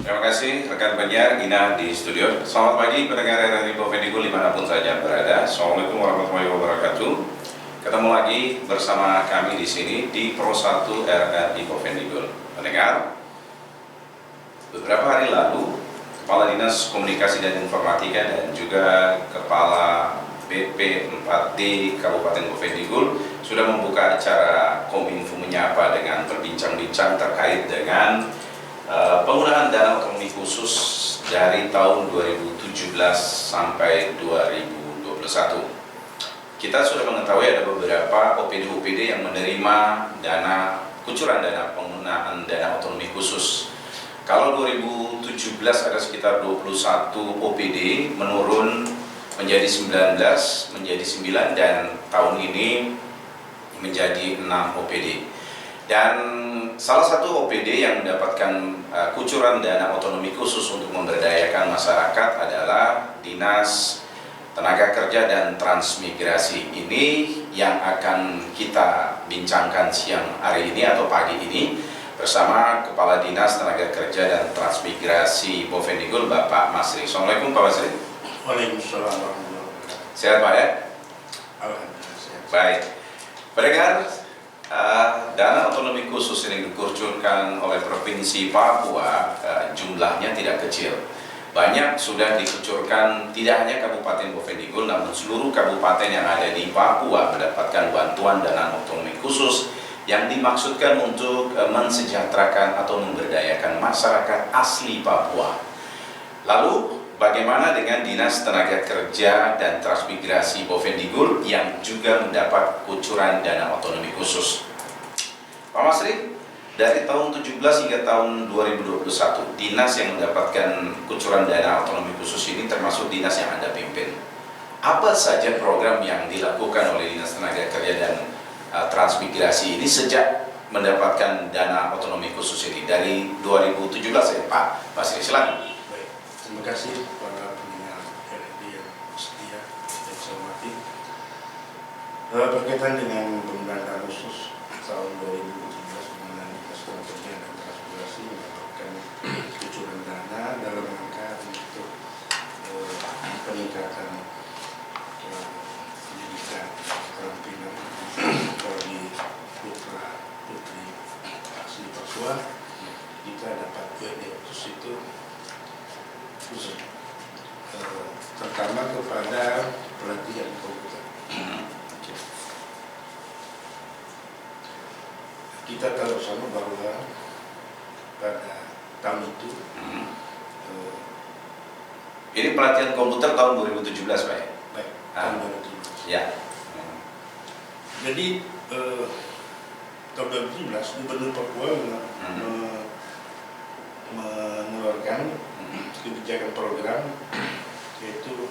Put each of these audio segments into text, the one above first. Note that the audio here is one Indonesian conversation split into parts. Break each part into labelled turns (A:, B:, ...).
A: Terima kasih rekan penyiar Gina di studio. Selamat pagi pendengar RRI Bovendigul dimanapun saja berada. Assalamualaikum warahmatullahi wabarakatuh. Ketemu lagi bersama kami di sini di Pro 1 RRI Bovendigul. Pendengar, beberapa hari lalu Kepala Dinas Komunikasi dan Informatika dan juga Kepala BP 4D Kabupaten Bovendigul sudah membuka acara Kominfo Menyapa dengan berbincang-bincang terkait dengan penggunaan dana otonomi khusus dari tahun 2017 sampai 2021. Kita sudah mengetahui ada beberapa OPD-OPD yang menerima kucuran dana penggunaan dana otonomi khusus. Kalau 2017 ada sekitar 21 OPD, menurun menjadi 19, menjadi 9, dan tahun ini menjadi 6 OPD. Dan salah satu OPD yang mendapatkan kucuran dana otonomi khusus untuk memberdayakan masyarakat adalah Dinas Tenaga Kerja dan Transmigrasi. Ini yang akan kita bincangkan siang hari ini atau pagi ini bersama Kepala Dinas Tenaga Kerja dan Transmigrasi Bovendigul, Bapak Masri. Assalamualaikum Pak Masri.
B: Waalaikumsalam warahmatullahi wabarakatuh.
A: Sehat Pak ya?
B: Alhamdulillah sehat.
A: Baik. Pendengar, dana otonomi khusus ini dikucurkan oleh Provinsi Papua, jumlahnya tidak kecil. Banyak sudah dikucurkan, tidak hanya Kabupaten Bovendigul, namun seluruh kabupaten yang ada di Papua mendapatkan bantuan dana otonomi khusus yang dimaksudkan untuk mensejahterakan atau memberdayakan masyarakat asli Papua. Lalu, bagaimana dengan Dinas Tenaga Kerja dan Transmigrasi Bovendigul yang juga mendapat kucuran dana otonomi khusus? Pak Masri, dari tahun 17 hingga tahun 2021, dinas yang mendapatkan kucuran dana otonomi khusus ini termasuk dinas yang Anda pimpin. Apa saja program yang dilakukan oleh Dinas Tenaga Kerja dan Transmigrasi ini sejak mendapatkan dana otonomi khusus ini dari 2017 ya Pak Masri? Silakan.
B: Terima kasih para pendengar RRI yang setia dan saya hormati. Berkaitan dengan penggunaan dana khusus tahun 2017 penggunaan Dinas Tenaga Kerja dan Transmigrasi mendapatkan kucuran dana dalam rangka untuk peningkatan pendidikan keterampilan bagi putra putri asli Papua. Kita dapat khusus itu khusus terutama kepada pelatihan komputer. Kita tahu bersama bahwa pada tahun itu
A: ini pelatihan komputer tahun 2017 Pak ya?
B: baik, tahun 2017.
A: Ya.
B: Jadi tahun 2017 Gubernur Papua mengeluarkan kebijakan program yaitu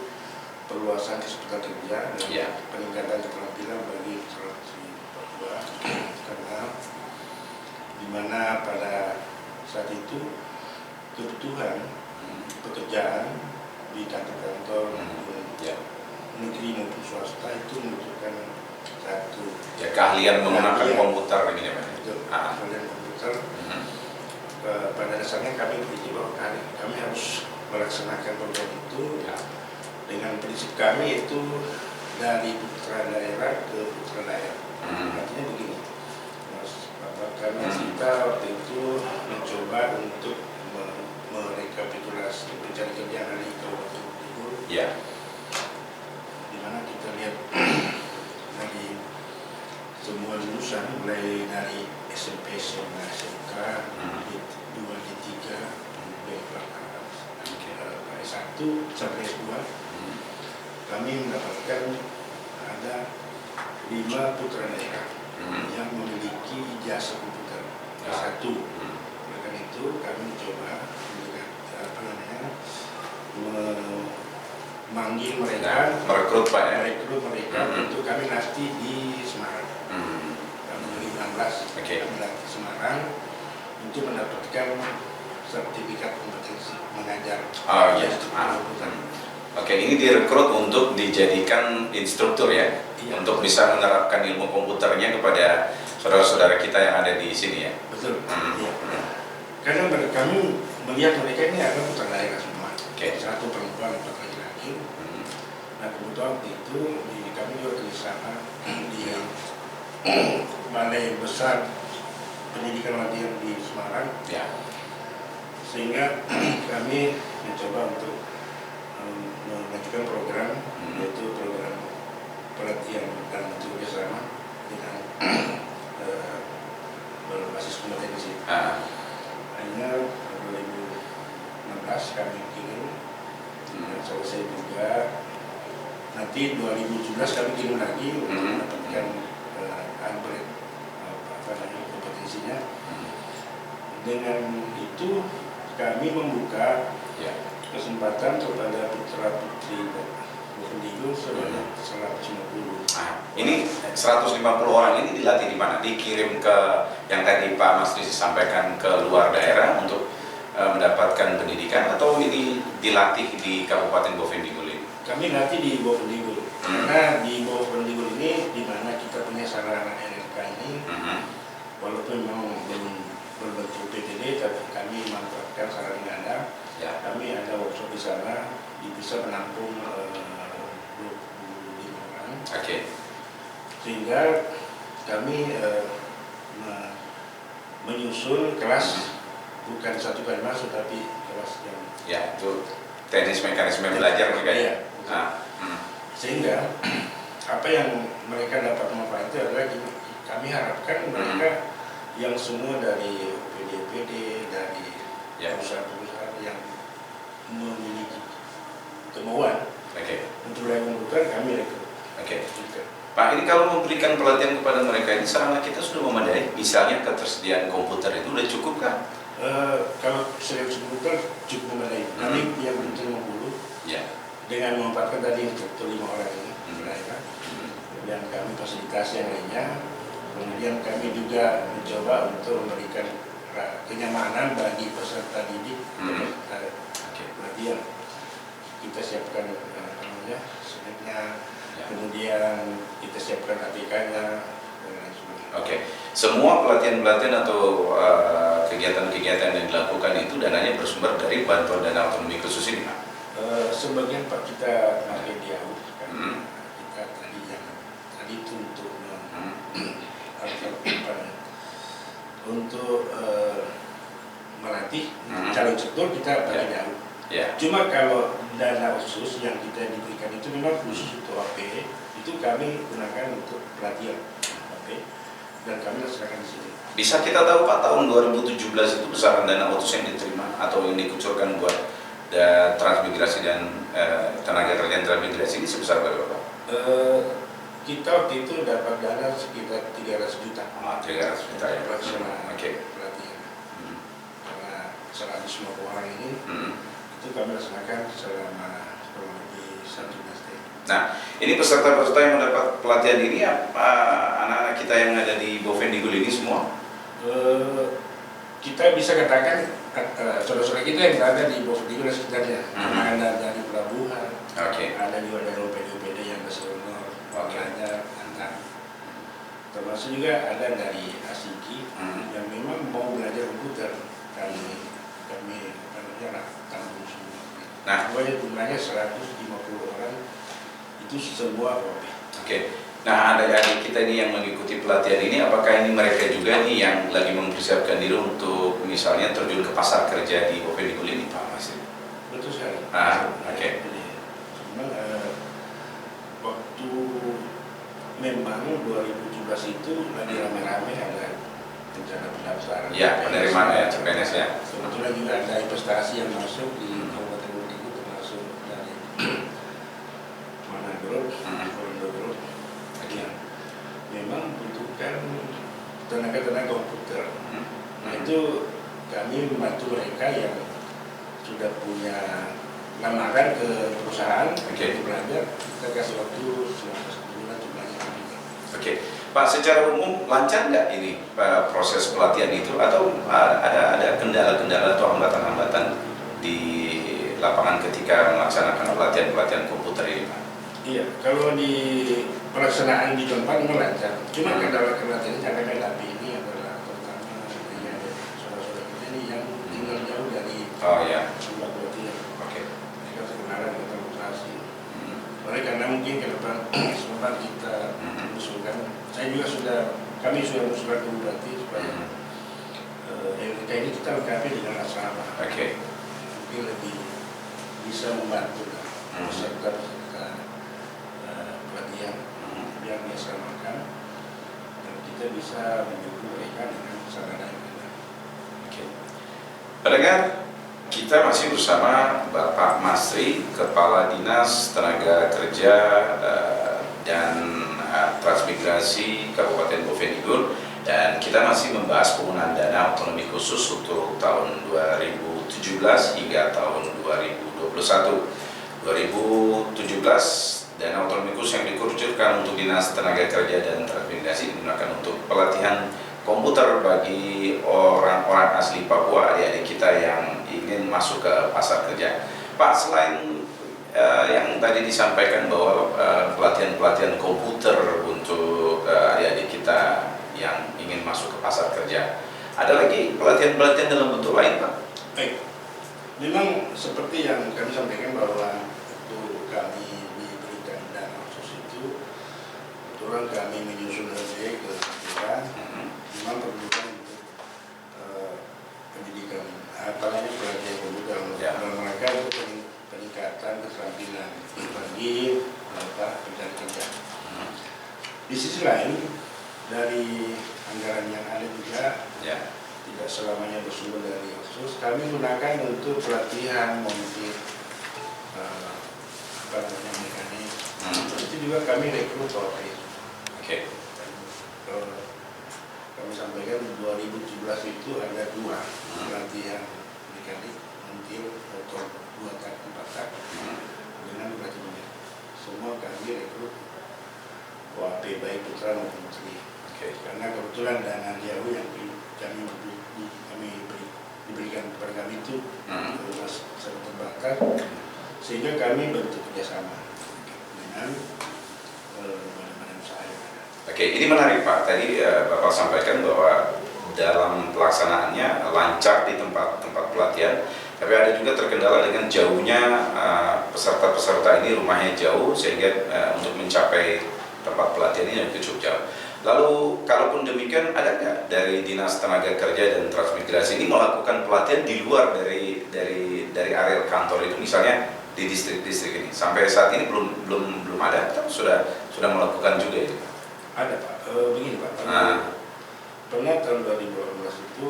B: perluasan kesempatan kerja dan peningkatan keterampilan bagi masyarakat Papua, karena di mana pada saat itu kebutuhan pekerjaan di kantor-kantor negeri maupun swasta itu membutuhkan satu
A: keahlian menggunakan komputer ini ya Pak.
B: Keahlian komputer. Pada dasarnya kami berpikir bahwa kami harus melaksanakan program itu dengan prinsip kami itu dari putra daerah ke putra daerah. Artinya begini, karena kita waktu itu mencoba untuk merekapitulasi pencari kerja dari Kabupaten Bovendigul, di mana kita lihat dari semua lulusan mulai dari SMP, SMA, SMK, D2, D3, S1 sampai S2, kami mendapatkan ada 5 putra daerah yang memiliki ijazah komputer S1. Oleh karena itu kami mencoba memanggil mereka,
A: merekrut Pak ya?
B: merekrut mereka untuk kami latih di Semarang. Tahun 2016 kami latih Semarang untuk mendapatkan sertifikat kompetensi mengajar.
A: Oke, ini direkrut untuk dijadikan instruktur ya, untuk bisa menerapkan ilmu komputernya kepada saudara-saudara kita yang ada di sini ya.
B: Betul. Karena kami melihat mereka ini adalah putra daerah semua.
A: Oke.
B: Satu perempuan, empat laki-laki. Nah kebetulan waktu itu kami juga kerjasama di Balai Besar Pendidikan Latihan di Semarang,
A: Ya.
B: sehingga kami mencoba untuk mengajukan program, yaitu program pelatihan dan untuk kerjasama dengan berbasis kompetensi. Akhirnya 2016 kami kirim, dan selesai juga. Nanti 2017 kami kirim lagi untuk mendapatkan upgrade kompetensinya. Dengan itu kami membuka kesempatan kepada putra-putri Bovendigul sebanyak 150.
A: Ini 150 orang ini dilatih di mana? Dikirim ke yang tadi Pak Mas Risi sampaikan ke luar daerah untuk mendapatkan pendidikan, atau ini dilatih di Kabupaten Bovendigul ini?
B: Kami latih di Bovendigul. Karena di Bovendigul ini di mana kita punya sarana RMK ini, walaupun memang belum berbentuk PTD, tapi kami manfaatkan sarana yang ada. Kami ada workshop di sana, bisa menampung 25 orang. Sehingga kami menyusun kelas bukan satu kali masuk, tapi kelas yang
A: itu teknis mekanisme belajar mereka ya.
B: Sehingga apa yang mereka dapat manfaat itu adalah kami harapkan mereka yang semua dari OPD dari perusahaan-perusahaan yang memiliki kemauan untuk belajar komputer, kami rekrut.
A: Pak, ini kalau memberikan pelatihan kepada mereka ini sarana kita sudah memadai, misalnya ketersediaan komputer itu sudah cukup kan?
B: Kalau serius komputer cukup memadai. Kami yang betul 50 dengan memanfaatkan tadi untuk 5 orang ini mereka. Kemudian kami fasilitasi yang lainnya. Kemudian kami juga mencoba untuk memberikan kenyamanan bagi peserta didik. Berarti yang kita siapkan snapnya, kemudian kita siapkan APK-nya dan lain sebagainya.
A: Semua pelatihan-pelatihan atau kegiatan-kegiatan yang dilakukan itu dananya bersumber dari bantuan dana otonomi khusus ini, Pak?
B: Sebagian Pak kita pakai di AUD, kita tadi itu untuk melatih calon instruktur kita pakai di AUD. Cuma kalau dana khusus yang kita diberikan itu memang khusus untuk AP, itu kami gunakan untuk pelatihan AP dan kami laksanakan di sini.
A: Bisa kita tahu Pak, tahun 2017 itu besaran dana otsus yang diterima atau yang dikucurkan buat transmigrasi dan tenaga kerja transmigrasi ini sebesar berapa Pak?
B: Kita waktu itu dapat dana sekitar 300 juta.
A: 300 juta ya.
B: Pelaksanaan pelatihan. Karena 150 orang ini itu kami laksanakan selama kurang lebih 1 tahun.
A: Nah, ini peserta-peserta yang mendapat pelatihan ini anak-anak kita yang ada di Bovendigul ini semua?
B: Kita bisa katakan saudara-saudara kita yang berada di Bovendigul dan sekitarnya. Ada dari pelabuhan, ada juga dari OPD yang berselonor, ada antar. Termasuk juga ada dari Asiki yang memang mau belajar komputer. Kami tampung semua. Semuanya jumlahnya 150 orang. Itu semua OP.
A: Nah, adik-adik kita ini yang mengikuti pelatihan ini, apakah ini mereka juga nih yang lagi mempersiapkan diri untuk misalnya terjun ke pasar kerja di Bovendigul ini, Pak Mas?
B: Betul sekali. Memang waktu memang 2017 itu lagi rame-rame ada rencana pendaftaran.
A: Penerimaan ya, CPNS ya.
B: Kebetulan juga ada investasi yang masuk di Kabupaten Bovendigul, termasuk dari Manado, Group. Memang membutuhkan tenaga-tenaga komputer. Nah itu kami membantu mereka yang sudah punya lamaran ke perusahaan untuk belajar. Kita kasih waktu 19 bulan jumlahnya.
A: Pak, secara umum lancar nggak ini proses pelatihan itu, atau ada kendala-kendala atau hambatan-hambatan di lapangan ketika melaksanakan pelatihan-pelatihan komputer ini, Pak?
B: Iya, kalau di pelaksanaan di tempat memang lancar. Cuma kendala-kendala ini karena ini adalah terutama saudara-saudara kita ini yang tinggal jauh dari
A: Oh ya.
B: sempat berarti ya.
A: Oke.
B: Mereka terkenal dengan transportasi. Oleh karena mungkin ke depan sempat kita usulkan, kami sudah mengusulkan ke Bupati supaya LK ini kita lengkapi dengan asrama.
A: Oke.
B: Mungkin lebih bisa membantu peserta pelatihan yang diasramakan, dan kita bisa mendukung mereka dengan sarana yang benar.
A: Oke. Pendengar, kita masih bersama Bapak Masri, Kepala Dinas Tenaga Kerja dan Transmigrasi Kabupaten Bovendigul, dan kita masih membahas penggunaan dana otonomi khusus untuk tahun 2017 hingga tahun 2021. 2017 dana otonomi khusus yang dikucurkan untuk Dinas Tenaga Kerja dan Transmigrasi digunakan untuk pelatihan komputer bagi orang-orang asli Papua, adik-adik kita yang ingin masuk ke pasar kerja. Pak, selain yang tadi disampaikan bahwa pelatihan-pelatihan komputer untuk adik-adik kita yang ingin masuk ke pasar kerja, ada lagi pelatihan-pelatihan dalam bentuk lain, Pak?
B: Baik, memang seperti yang kami sampaikan bahwa untuk kami diberikan dana khusus itu, kebetulan kami menyusun LD ke daerah, memang perlukan untuk pendidikan, apalagi pelatihan komputer dalam rangka untuk peningkatan keterampilan bagi pencari kerja. Di sisi lain, dari anggaran yang ada juga tidak selamanya bersumber dari khusus, kami gunakan untuk pelatihan montir mekanik. Itu juga kami rekrut OP.
A: Oke.
B: Kami sampaikan 2017 itu ada 2 pelatihan mekanik montir motor 2 tak 4 tak dengan pelatihan. Semua kami rekrut OAP baik putra maupun putri. Karena kebetulan dana jauh yang kami diberikan kepada kami itu sangat terbatas, sehingga kami bentuk kerjasama dengan badan-badan usaha yang ada.
A: Oke, ini menarik Pak. Tadi Bapak sampaikan bahwa dalam pelaksanaannya lancar di tempat pelatihan, tapi ada juga terkendala dengan jauhnya peserta-peserta ini, rumahnya jauh, sehingga untuk mencapai tempat pelatihan ini cukup jauh. Lalu, kalaupun demikian, ada nggak dari Dinas Tenaga Kerja dan Transmigrasi ini melakukan pelatihan di luar dari area kantor itu, misalnya di distrik-distrik ini? Sampai saat ini belum ada, atau sudah melakukan juga itu?
B: Ada Pak. Begini Pak. Pernah tahun 2018 itu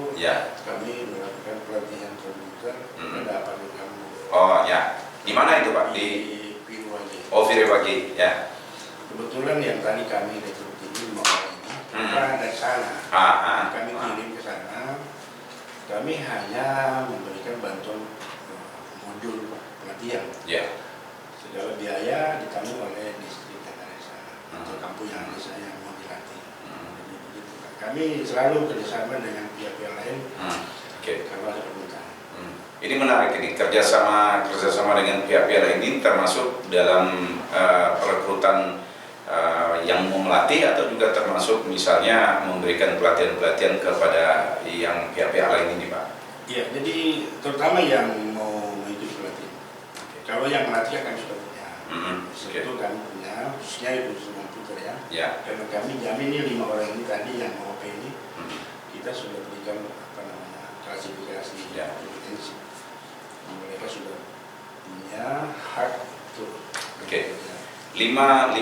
B: kami melakukan pelatihan komputer pada apartemen kamu.
A: Oh ya, di mana itu Pak?
B: Di Piriwagi.
A: Oh, Piriwagi, ya.
B: Kebetulan yang tadi kami rekrut ini orang ini, kita dari sana. Kami kirim ke sana. Kami hanya memberikan bantuan modul pelatihan. Segala biaya ditanggung oleh distrik yang ada di sana, atau kampung yang ada di sana yang mau dilatih. Kami selalu kerjasama dengan pihak-pihak lain kalau ada permintaan.
A: Ini menarik, ini kerjasama dengan pihak-pihak lain ini termasuk dalam perekrutan yang mau melatih, atau juga termasuk misalnya memberikan pelatihan-pelatihan kepada yang pihak-pihak lain ini Pak?
B: Iya, jadi terutama yang mau mengikuti pelatihan. Kalau yang melatih kami sudah punya, itu kami punya, khususnya itu komputer ya. Karena kami jamin ini 5 orang ini tadi yang OP ini, kita sudah berikan klasifikasi kompetensi. Mereka sudah punya hak untuk.
A: Lima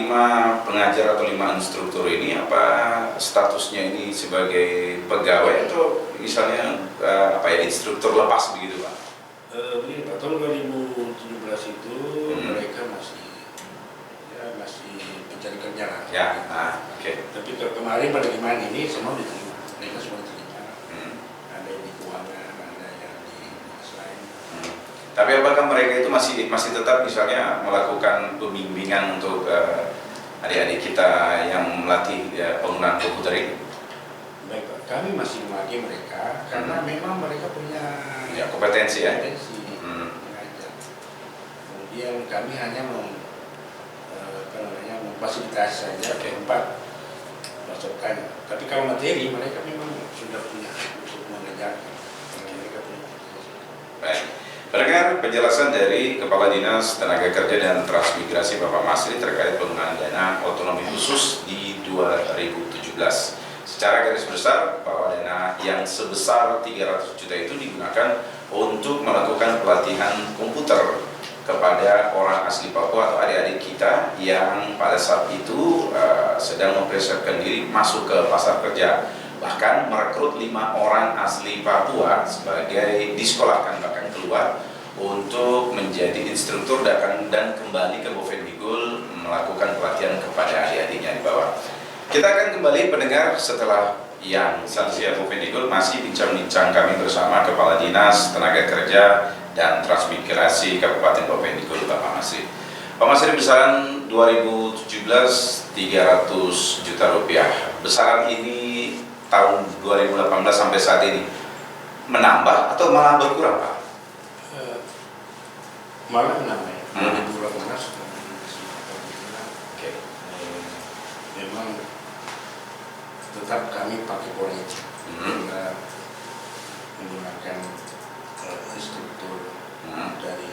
A: pengajar atau 5 instruktur ini, apa statusnya ini sebagai pegawai atau misalnya instruktur lepas begitu Pak?
B: Begini Pak, tahun 2017 itu mereka masih mencari kerja lah. Tapi kemarin pada kemarin ini semua diterima, mereka semua diterima. Ada yang di keuangan, ada yang di dinas lain.
A: Tapi apakah mereka itu masih tetap misalnya melakukan pembimbingan untuk adik-adik kita yang melatih penggunaan komputer ini?
B: Baik Pak, kami masih melatih mereka karena memang mereka punya
A: kompetensi
B: mengajar. Kemudian kami hanya memfasilitasi saja tempat pesertanya. Tapi kalau materi mereka memang sudah punya untuk mengajarkan. Mereka punya.
A: Baik. penjelasan dari Kepala Dinas Tenaga Kerja dan Transmigrasi Bapak Masri terkait penggunaan dana otonomi khusus di 2017. Secara garis besar, bahwa dana yang sebesar 300 juta itu digunakan untuk melakukan pelatihan komputer kepada orang asli Papua atau adik-adik kita yang pada saat itu sedang mempersiapkan diri masuk ke pasar kerja. Bahkan merekrut 5 orang asli Papua sebagai disekolahkan bahkan keluar untuk menjadi instruktur dan kembali ke Bovendigul melakukan pelatihan kepada adik-adiknya di bawah. Kita akan kembali pendengar setelah yang Sansia Bovendigul masih bincang-bincang kami bersama Kepala Dinas Tenaga Kerja dan Transmigrasi Kabupaten Bovendigul, Bapak Masri. Pak Masri, besaran 2017 300 juta rupiah. Besaran ini tahun 2018 sampai saat ini menambah atau malah berkurang, Pak?
B: Malah menambah ya. 2018 memang tetap kami pakai politik kita menggunakan instruktur dari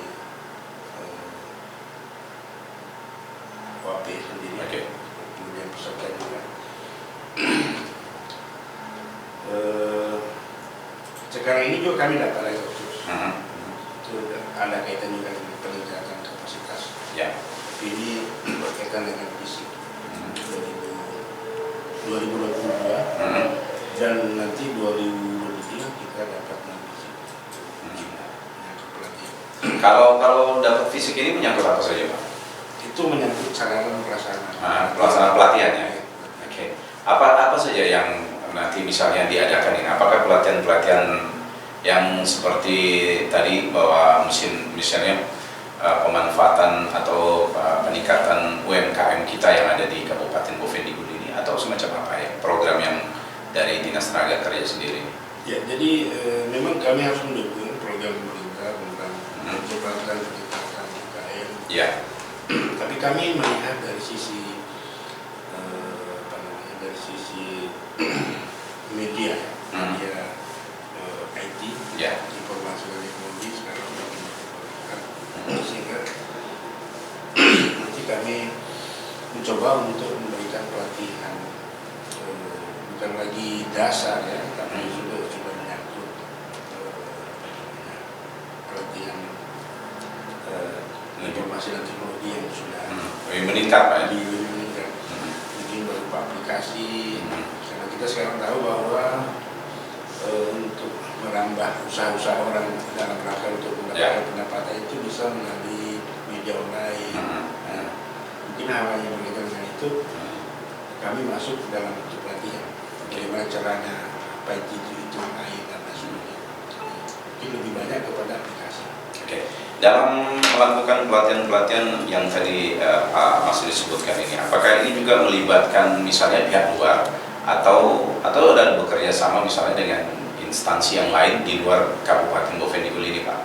B: OAP sendiri, kemudian peserta juga. Sekarang ini juga kami dapat lagi khusus. Itu ada kaitan juga dengan peningkatan kapasitas. Ini berkaitan dengan fisik 2022 dan nanti 2023 kita dapat fisik.
A: Kalau dapat fisik ini menyangkut apa saja, Pak?
B: Itu menyangkut sarana prasarana.
A: Pelaksanaan pelatihan ya. Apa saja yang nanti misalnya diadakan ini? Apakah pelatihan-pelatihan yang seperti tadi bahwa misalnya pemanfaatan atau peningkatan UMKM kita yang ada di Kabupaten Bovendigul ini, atau semacam apa ya program yang dari Dinas Tenaga Kerja sendiri?
B: Ya, jadi memang kami harus mendukung program pemerintah tentang menciptakan peningkatan UMKM.
A: Ya.
B: Tapi kami melihat dari sisi dari sisi media IT, informasi dan teknologi sekarang sudah diperlukan, sehingga nanti kami mencoba untuk memberikan pelatihan bukan lagi dasar ya, tapi sudah menyangkut pelatihan informasi dan teknologi yang sudah
A: meningkat, Pak.
B: Mungkin berupa aplikasi. Karena kita sekarang tahu bahwa untuk merambah usaha-usaha orang dalam rangka untuk mendapatkan pendapatan itu bisa melalui media online. Mungkin hal yang berkaitan dengan itu kami masuk dalam bentuk pelatihan. Bagaimana caranya, apa itu air dan sebagainya. Mungkin lebih banyak kepada aplikasi.
A: Dalam melakukan pelatihan-pelatihan yang tadi Pak Masri disebutkan ini, apakah ini juga melibatkan misalnya pihak luar atau dan bekerja sama misalnya dengan instansi yang lain di luar Kabupaten Bovendigul ini, Pak?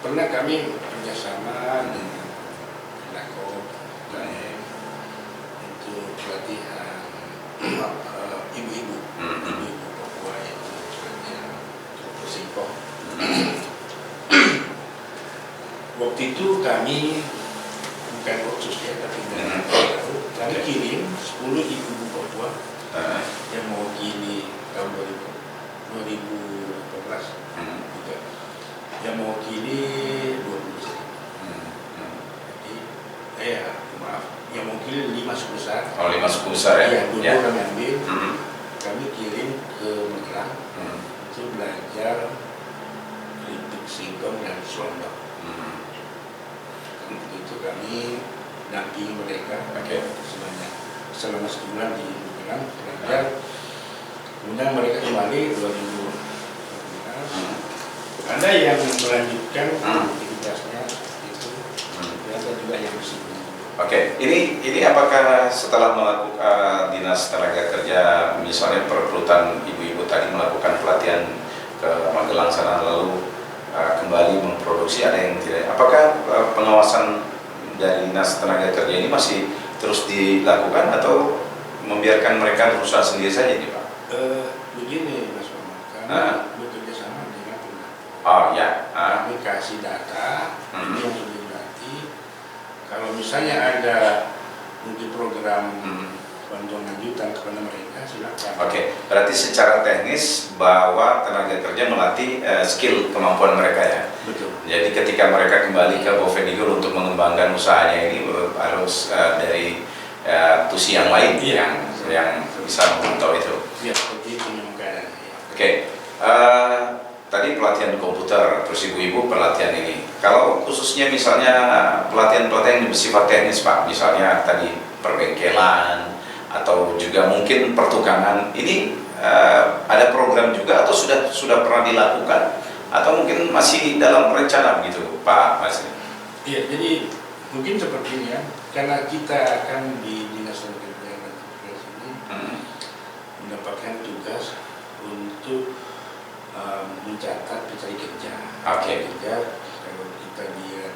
B: Pernah kami kerjasama dengan Nako, untuk pelatihan ibu-ibu Papua yang sebenarnya bersingkong. Waktu itu kami bukan kursus ya, tapi kami kirim 10 ibu Papua yang mewakili tahun 2018 yang mewakili 20 jadi yang mewakili 5 suku besar.
A: 5 suku besar ya?
B: Iya, kami ambil, kami kirim ke Magelang untuk belajar kritik singkong dan selondok. Itu kami dampingi mereka selama sebulan di Magelang belajar. Kemudian mereka kembali 2019. Ada yang melanjutkan aktivitasnya itu, ada juga yang bersih.
A: Ini apakah setelah melakukan Dinas Tenaga Kerja misalnya perekrutan ibu-ibu tadi melakukan pelatihan ke Magelang sana lalu kembali memproduksi, ada yang tidak? Apakah pengawasan dari Dinas Tenaga Kerja ini masih terus dilakukan atau membiarkan mereka berusaha sendiri saja nih, Pak?
B: Begini Mas Muhammad, kami bekerja sama dengan Pemda. kami kasih data ini yang sudah dilatih. Kalau misalnya ada mungkin program bantuan lanjutan kepada mereka, silakan.
A: Oke, berarti secara teknis bahwa tenaga kerja melatih skill kemampuan mereka ya.
B: Betul.
A: Jadi ketika mereka kembali ke Bovendigul untuk mengembangkan usahanya ini harus dari tusi yang lain yang bisa memantau itu.
B: Ya, seperti itu memang keadaannya.
A: Oke, tadi pelatihan komputer, terus ibu-ibu pelatihan ini. Kalau khususnya misalnya pelatihan-pelatihan yang bersifat teknis Pak, misalnya tadi perbengkelan atau juga mungkin pertukangan, ini ada program juga atau sudah pernah dilakukan atau mungkin masih dalam rencana begitu Pak Mas?
B: Iya, jadi mungkin seperti ini ya, karena kita akan di Dinas Tenaga Kerja dan Transmigrasi ini mendapatkan tugas untuk mencatat pencari kerja.
A: Oke.
B: Kerja, kalau kita lihat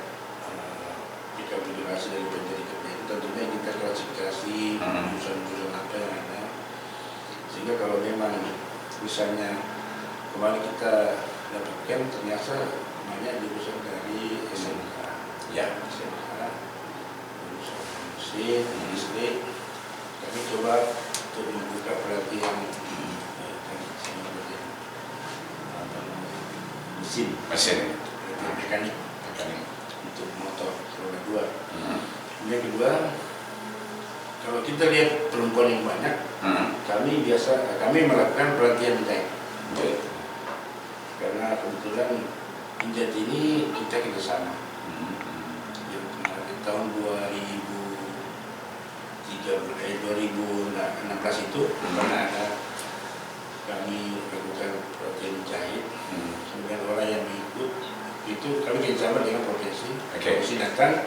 B: rekapitulasi dari pencari kerja itu tentunya kita klasifikasi jurusan-jurusan apa yang ada, sehingga kalau memang misalnya kemarin kita dapatkan ternyata banyak jurusan dari SMK, SMK, jurusan mesin, listrik, kami coba untuk membuka pelatihan mesin, mekanik untuk motor roda 2. Yang kedua, kalau kita lihat perempuan yang banyak, kami melakukan pelatihan menjahit. Karena kebetulan penjahit ini kita kerjasama. Di tahun 2016 itu karena ada kami lakukan pelatihan menjahit. Kemudian orang yang mengikut itu kami kerjasama dengan provinsi, provinsi datang.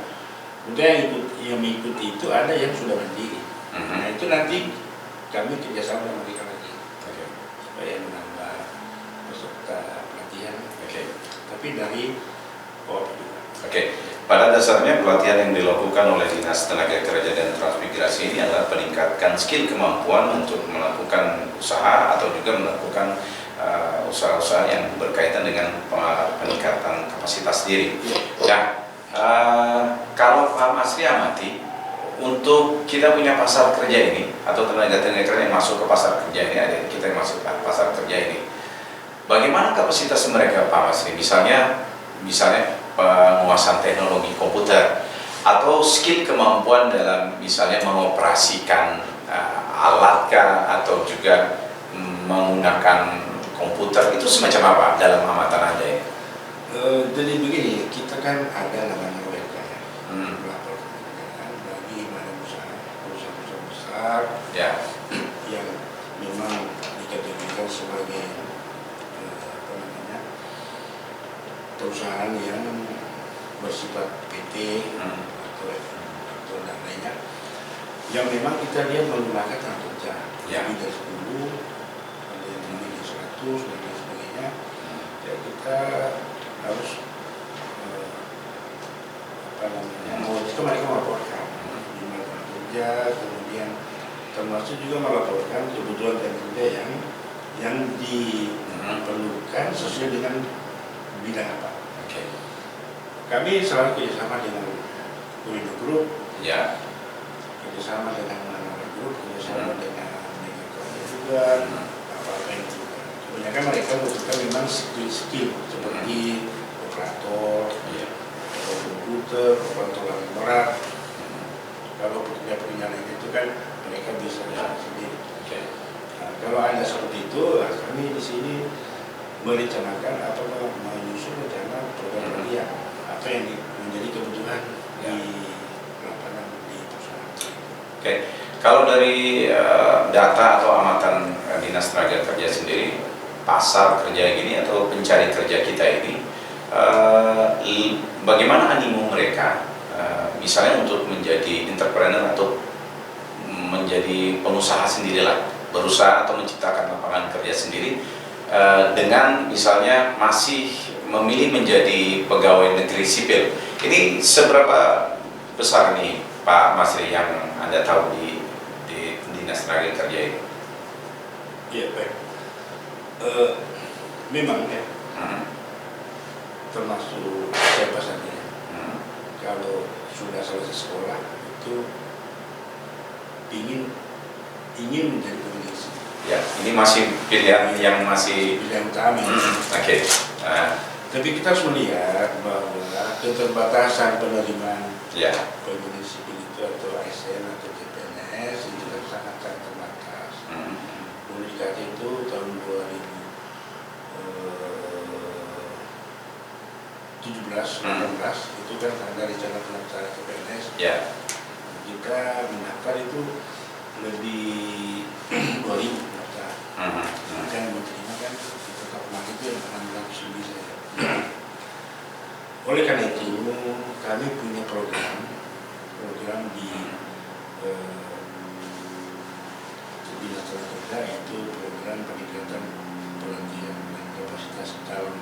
B: Kemudian yang mengikuti itu ada yang sudah mandiri. Nah itu nanti kami kerjasama dengan mereka lagi supaya menambah peserta pelatihan. Tapi dari POP juga.
A: Pada dasarnya pelatihan yang dilakukan oleh Dinas Tenaga Kerja dan Transmigrasi ini adalah peningkatkan skill kemampuan untuk melakukan usaha atau juga melakukan usaha-usaha yang berkaitan dengan peningkatan kapasitas diri. Nah, kalau Pak Masri amati, untuk kita punya pasar kerja ini atau tenaga-tenaga kerja yang masuk ke pasar kerja ini, ada kita yang masuk ke pasar kerja ini, bagaimana kapasitas mereka Pak Masri? Misalnya penguasaan teknologi komputer atau skill kemampuan dalam misalnya mengoperasikan alat atau juga menggunakan komputer, itu semacam apa dalam amatan Anda ini?
B: Jadi begini, kita kan ada namanya WK ya, melapor kekayaan bagi badan usaha, perusahaan besar yang memang dikategorikan sebagai perusahaan yang bersifat PT atau dan lainnya, yang memang kita lihat menggunakan tenaga kerja lebih dari 10, ada yang memiliki 100 dan lain sebagainya. Ya kita harus itu mereka melaporkan jumlah tenaga kerja, kemudian termasuk juga melaporkan kebutuhan tenaga kerja yang diperlukan sesuai dengan bidang apa. Kami selalu kerjasama dengan Kurindo Group, kerjasama dengan Manora Group, kerjasama dengan Megakonia juga, apa-apa yang juga. Kebanyakan mereka membutuhkan memang skill seperti operator, komputer, operator alat berat. Kalau pekerja-pekerja lain itu kan mereka bisa sendiri. Nah, kalau ada seperti itu, kami di sini merencanakan atau menyusun rencana program kerja apa yang menjadi kebutuhan di lapangan di perusahaan.
A: Kalau dari data atau amatan Dinas Tenaga Kerja sendiri, pasar kerja ini atau pencari kerja kita ini, bagaimana animo mereka, misalnya untuk menjadi entrepreneur atau menjadi pengusaha sendirilah, berusaha atau menciptakan lapangan kerja sendiri, dengan misalnya masih memilih menjadi pegawai negeri sipil. Ini seberapa besar nih Pak Masri yang Anda tahu di Dinas Tenaga Kerja ini?
B: Ya baik. Memang ya. termasuk siapa saja. Kalau sudah selesai sekolah itu ingin menjadi polisi.
A: Ya, ini masih pilihan yang masih
B: pilihan utama.
A: Oke.
B: Tapi kita harus melihat bahwa keterbatasan penerimaan pemilih sipil itu atau ASN atau CPNS itu kan sangat terbatas. Komunikasi itu tahun 2017-18 itu kan ada rencana pendaftaran CPNS. Kita mendaftar itu lebih 2.000 pendaftar. Kan menerima kan kita kemarin itu yang 600 lebih saja. Oleh karena itu kami punya program di Dinas Tenaga Kerja, itu program peningkatan pelatihan dan kapasitas calon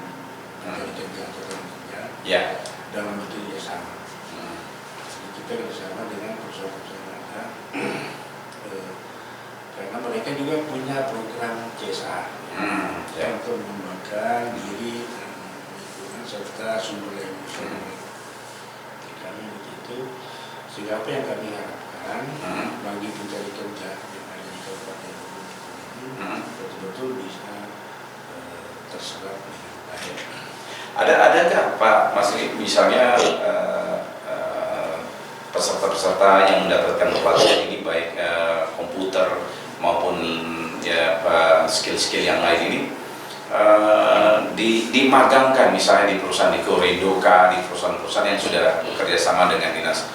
B: pencari kerja atau tenaga kerja dalam bentuk kerjasama. Jadi kita kerjasama dengan perusahaan-perusahaan yang ada, karena mereka juga punya program CSR untuk mengembangkan diri dan lingkungan serta sumber daya manusia. Kami begitu, sehingga apa yang kami harapkan bagi pencari kerja yang ada di Kabupaten ini betul-betul bisa terserap dengan baik.
A: Ada nggak Pak Mas, misalnya peserta-peserta yang mendapatkan pelatihan ini baik komputer maupun skill-skill yang lain ini dimagangkan misalnya di perusahaan di Korindo, di perusahaan-perusahaan yang sudah bekerja sama dengan Dinas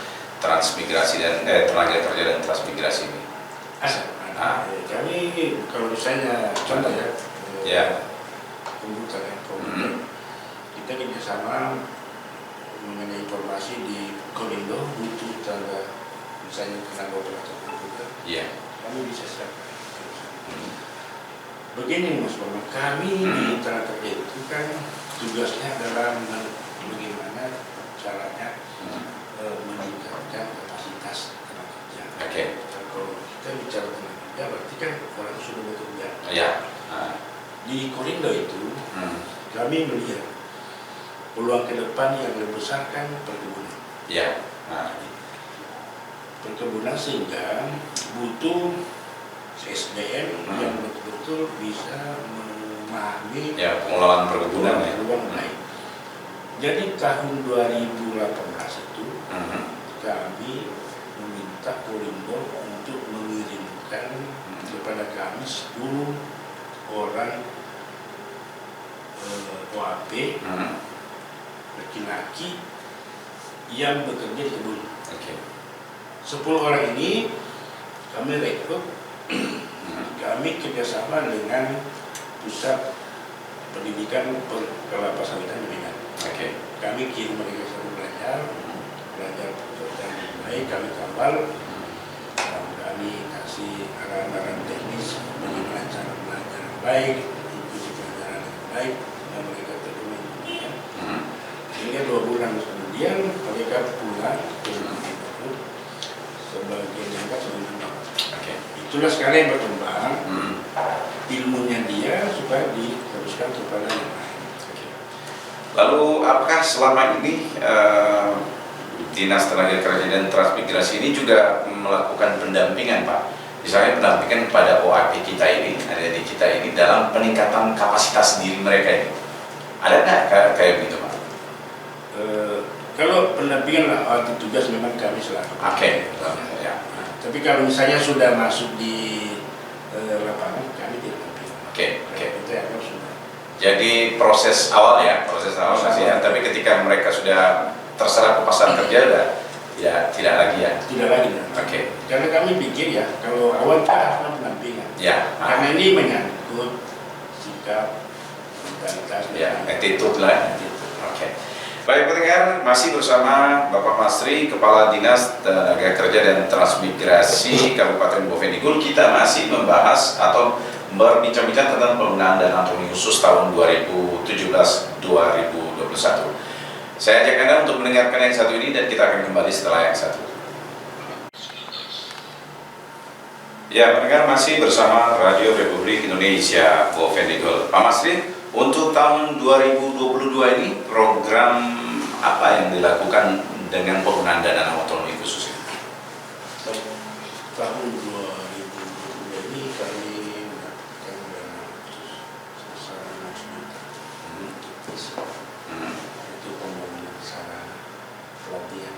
A: Transmigrasi dan Tenaga Kerja dan Transmigrasi ini.
B: Kami kalau misalnya contoh komputer kita kerjasama mengenai informasi di Korindo butuh tenaga misalnya tenaga operator komputer. Kami bisa serahkan. Begini Mas Bambang, kami di tenaga kerja itu kan tugasnya adalah bagaimana caranya meningkatkan kapasitas tenaga kerja. Kalau kita bicara tenaga kerja berarti kan orang sudah bekerja. Di Korindo itu kami melihat peluang ke depan yang lebih besar kan perkebunan. Perkebunan sehingga butuh SDM yang betul-betul bisa memahami
A: pengelolaan perkebunan
B: peluang baik. Jadi tahun 2018 itu kami meminta Korindo untuk mengirimkan kepada kami 10 orang OAP laki-laki yang bekerja di kebun. 10 orang ini kami rekrut, kami kerjasama dengan pusat pendidikan kelapa samawitan Medan. Kami kirim mereka belajar pekerjaan yang baik, kami kawal, kami kasih arahan-arahan teknis bagaimana cara belajar yang baik, ikuti pelajaran yang baik, dan mereka terima. Sehingga 2 bulan kemudian mereka pulang ke sebagai jangka sebenarnya. Itulah sekarang yang berkembang ilmunya dia supaya diteruskan kepada yang lain.
A: Lalu apakah selama ini Dinas Tenaga Kerja dan Transmigrasi ini juga melakukan pendampingan Pak? Misalnya pendampingan kepada OAP kita ini, ada di kita ini dalam peningkatan kapasitas diri mereka ini. Ada nggak kayak begitu Pak?
B: Kalau pendampingan waktu tugas memang kami selalu. Tapi kalau misalnya sudah masuk di lapangan, kami tidak dampingi. Itu yang sudah.
A: Jadi proses awal masih ya. Tapi ketika mereka sudah terserap ke pasar kerja, tidak lagi.
B: Tidak lagi. Karena kami pikir kalau awal kita harus pendampingan. Karena ini menyangkut sikap, mentalitas,
A: attitude lah. Baik pendengar, masih bersama Bapak Masri, Kepala Dinas Tenaga Kerja dan Transmigrasi Kabupaten Bovendigul. Kita masih membahas atau berbincang-bincang tentang penggunaan dana otonomi khusus tahun 2017-2021. Saya ajak Anda untuk mendengarkan yang satu ini dan kita akan kembali setelah yang satu. Pendengar masih bersama Radio Republik Indonesia Bovendigul. Pak Masri, Untuk tahun 2022 ini program apa yang dilakukan dengan penggunaan dana otonomi khusus ini?
B: Tahun 2022 ini kami mendapatkan dana khusus sebesar 5 juta. Itu pembangunan sarana pelatihan.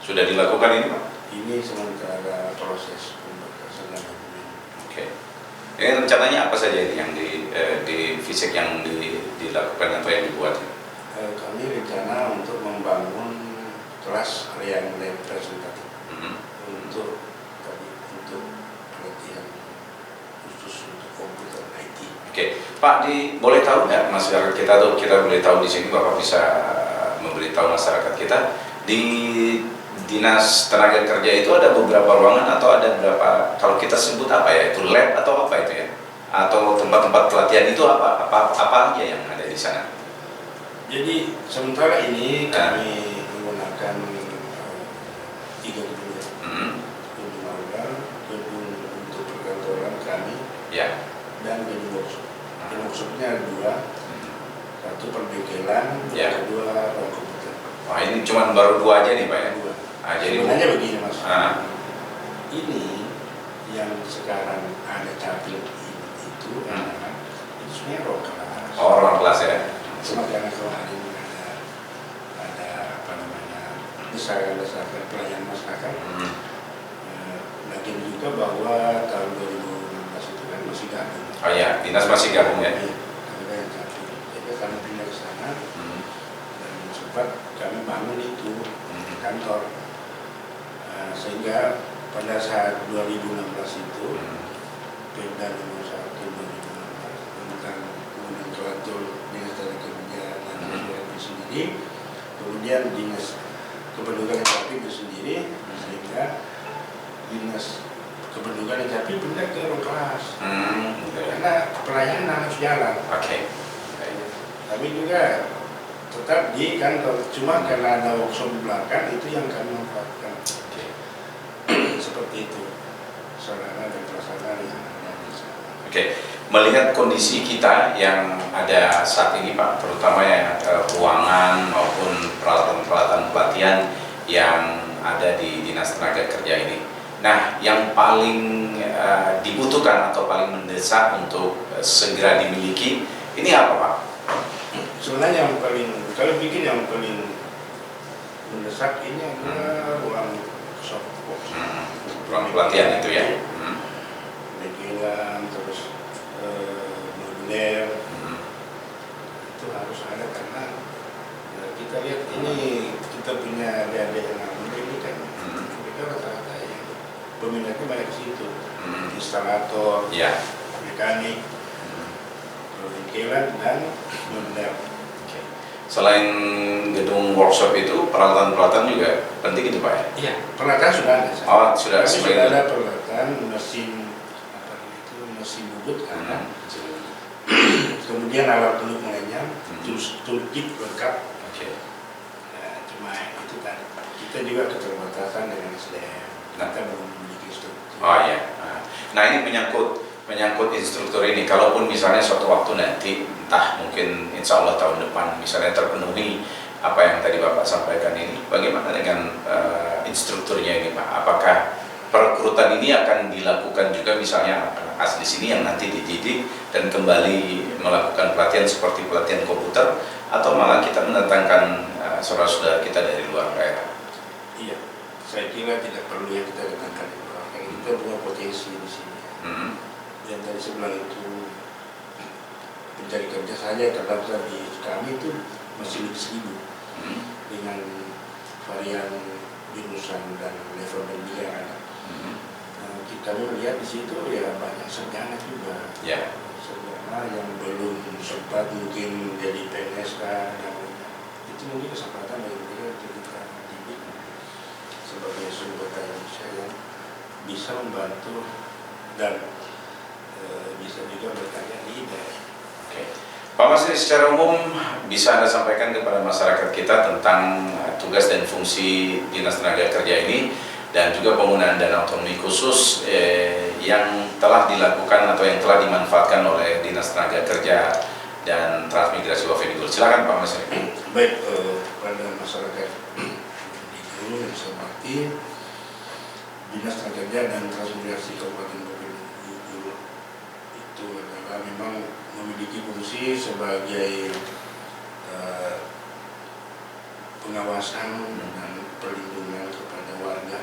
A: Sudah dilakukan ini, Pak?
B: Ini sementara proses pemberkasan dan dokumen.
A: Oke. Ini rencananya apa saja ini yang di fisik yang dilakukan atau yang dibuat?
B: Kami rencana untuk membangun kelas yang representatif untuk pelatihan khusus untuk komputer IT.
A: Oke, Pak, boleh tahu nggak masyarakat kita atau kita boleh tahu di sini Bapak bisa memberitahu masyarakat kita di Dinas Tenaga Kerja itu ada beberapa ruangan atau ada berapa, kalau kita sebut apa ya, itu lab atau apa itu ya, atau tempat-tempat pelatihan itu apa aja yang ada di sana?
B: Jadi sementara ini kami menggunakan 3 gedung, gedung magang, gedung untuk perkantoran kami,
A: Ya.
B: dan gedung workshop. Gedung workshopnya ada 2, satu perbengkelan,
A: Ya.
B: kedua ruang komputer.
A: Wah, ini cuma baru 2 aja nih Pak ya?
B: 2.
A: Jadi
B: Sebenarnya begini Mas,
A: ini
B: yang sekarang ada capil itu sebenarnya ruang kelas.
A: Oh, ruang kelas ya?
B: Cuma karena kemarin ada apa namanya desakan-desakan pelayanan masyarakat. Lagian juga bahwa tahun 2016 itu kan masih gabung.
A: Oh ya, dinas masih gabung ya?
B: Jadi kami pindah ke sana dan sempat kami bangun itu kantor. Sehingga pada saat 2016 itu Pemda nomor 1 2016 tentang penggunaan teratur Dinas Tenaga Kerja dan itu sendiri, kemudian Dinas Kependudukan dan Capil itu sendiri, sehingga Dinas Kependudukan dan Capil pindah ke ruang kelas karena pelayanan harus jalan.
A: Oke.
B: Kami juga tetap di kantor, cuma karena ada workshop di belakang itu yang kami manfaatkan. Seperti itu sarana dan prasarana yang ada di sana.
A: Oke, melihat kondisi kita yang ada saat ini Pak, terutama ya ruangan maupun peralatan-peralatan pelatihan yang ada di Dinas Tenaga Kerja ini. Nah, yang paling dibutuhkan atau paling mendesak untuk segera dimiliki ini apa Pak?
B: Sebenarnya yang paling, kalau bikin yang paling mendesak ini adalah ruang softbox.
A: Ruang pelatihan itu ya?
B: Megilan, terus moduler, itu harus ada karena kita lihat ini kita punya adik-adik yang muda ini kan mereka rata-rata yang peminatnya banyak di situ, instalator, mekanik, megilan dan moduler.
A: Selain gedung workshop itu, peralatan-peralatan juga penting itu Pak ya?
B: Iya, peralatan sudah ada.
A: Oh, sudah
B: ada peralatan, mesin mesin bubut ada. Kemudian alat peluk lainnya, toolkit lengkap. Ya, cuma itu kan kita juga keterbatasan dengan SDM. Kita belum memiliki struktur.
A: Oh iya. Nah ini menyangkut instruktur ini. Kalaupun misalnya suatu waktu nanti, entah mungkin insya Allah tahun depan misalnya terpenuhi apa yang tadi Bapak sampaikan ini, bagaimana dengan instrukturnya ini Pak? Apakah perekrutan ini akan dilakukan juga misalnya asli sini yang nanti dididik dan kembali melakukan pelatihan seperti pelatihan komputer, atau malah kita mendatangkan saudara-saudara kita dari luar daerah?
B: Iya, saya kira tidak perlu yang kita datangkan di luar. Kita punya potensi di sini. Yang dari sebelah itu mencari kerja saja terdaftar di kami itu masih lebih 1.000 dengan varian jurusan dan level pendidikan yang ada. Kita melihat di situ ya banyak sarjana juga, sarjana yang belum sempat mungkin jadi PNS dan itu mungkin kesempatan bagi mereka untuk kita didik sebagai sumber daya manusia yang bisa membantu dan bisa juga bertanya di daerah.
A: Pak Masri, secara umum bisa Anda sampaikan kepada masyarakat kita tentang tugas dan fungsi Dinas Tenaga Kerja ini, dan juga penggunaan dana otonomi khusus yang telah dilakukan atau yang telah dimanfaatkan oleh Dinas Tenaga Kerja dan Transmigrasi Wavenigul. Silakan Pak Mas.
B: Baik, pada masyarakat Wavenigul yang saya hormati, Dinas Tenaga Kerja dan Transmigrasi Kabupaten Wavenigul itu adalah memang memiliki fungsi sebagai pengawasan dan perlindungan kepada warga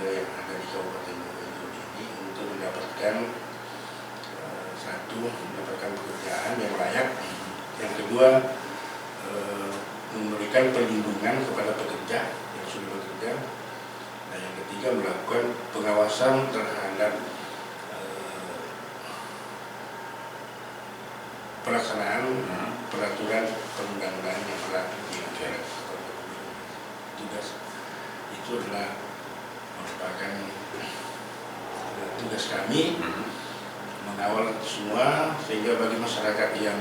B: yang ada di Kabupaten Wavenigul ini untuk mendapatkan satu, mendapatkan pekerjaan yang layak, yang kedua memberikan perlindungan kepada pekerja yang sudah bekerja, dan yang ketiga melakukan pengawasan terhadap pelaksanaan peraturan perundang-undangan yang berlaku di negara. Tugas itu adalah merupakan tugas kami mengawal semua, sehingga bagi masyarakat yang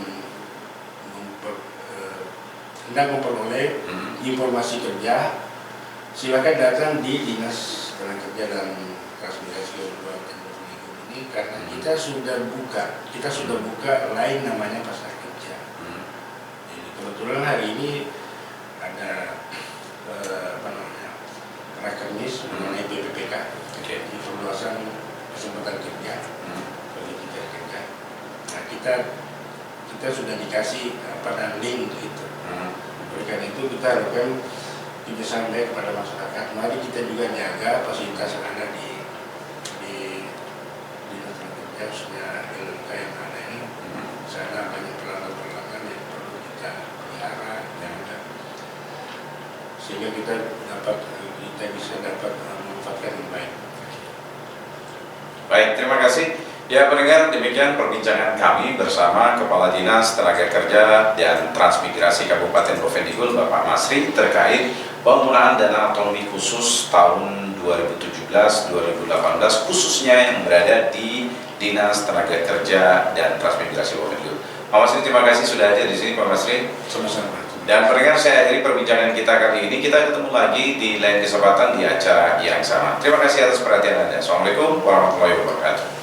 B: hendak memperoleh informasi kerja, silakan datang di Dinas Tenaga Kerja dan Transmigrasi Kabupaten Wavenigul ini, karena kita sudah buka lain namanya pasar kerja. Jadi kebetulan hari ini ada rakernis mengenai PPPK, perluasan kesempatan kerja bagi pencari kerja. Nah, kita sudah dikasih link untuk itu. Oleh karena itu kita harapkan kita sampaikan kepada masyarakat, mari kita juga jaga fasilitas yang ada di Dinas Tenaga Kerja, khususnya LMK yang ada ini. Sana banyak peralatan-peralatan yang perlu kita pelihara, sehingga kita bisa dapat memanfaatkan yang baik.
A: Baik, terima kasih. Ya pendengar, demikian perbincangan kami bersama Kepala Dinas Tenaga Kerja dan Transmigrasi Kabupaten Wavenigul, Bapak Masri, terkait penggunaan dana otonomi khusus tahun 2017-2018 khususnya yang berada di Dinas Tenaga Kerja dan Transmigrasi Wavenigul. Pak Masri, terima kasih sudah hadir di sini, Pak Masri.
B: Sama-sama.
A: Dan pendengar, saya akhiri perbincangan kita kali ini. Kita ketemu lagi di lain kesempatan di acara yang sama. Terima kasih atas perhatian Anda. Assalamualaikum warahmatullahi wabarakatuh.